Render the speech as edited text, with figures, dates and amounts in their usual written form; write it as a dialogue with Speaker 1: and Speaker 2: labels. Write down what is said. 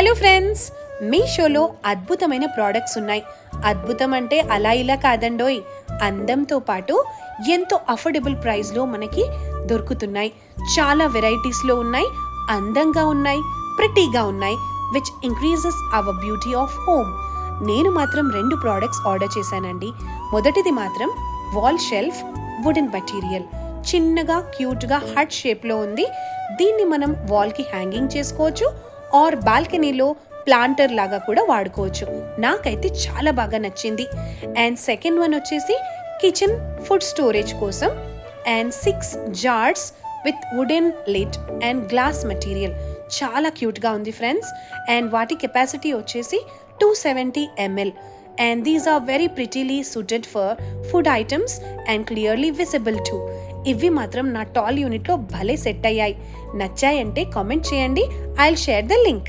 Speaker 1: Hello friends, మీషోలో అద్భుతమైన products ఉన్నాయి. అద్భుతం అంటే అలా ఇలా కాదండోయ్, అందంతో పాటు ఎంతో అఫోర్డబుల్ ప్రైస్లో మనకి దొరుకుతున్నాయి. చాలా వెరైటీస్లో ఉన్నాయి, అందంగా ఉన్నాయి, ప్రిటీగా ఉన్నాయి, which increases our beauty of home. నేను మాత్రం 2 ప్రోడక్ట్స్ ఆర్డర్ చేశానండి. మొదటిది మాత్రం వాల్ షెల్ఫ్ వుడెన్ మెటీరియల్, చిన్నగా క్యూట్గా హార్ట్ షేప్లో ఉంది. దీన్ని మనం వాల్కి హ్యాంగింగ్ చేసుకోవచ్చు ఆర్ బాల్కనీలో ప్లాంటర్ లాగా కూడా వాడుకోవచ్చు. నాకైతే చాలా బాగా నచ్చింది. అండ్ సెకండ్ వన్ వచ్చేసి కిచెన్ ఫుడ్ స్టోరేజ్ కోసం and 6 jars with wooden lid and glass material. చాలా క్యూట్గా ఉంది ఫ్రెండ్స్. అండ్ వాటి కెపాసిటీ వచ్చేసి 270 ml. And these are very prettily suited for food items and clearly visible too. ఇవి మాత్రం నా టాల్ యూనిట్లో భలే సెట్ అయ్యాయి. నచ్చాయంటే కామెంట్ చేయండి. I will share the link.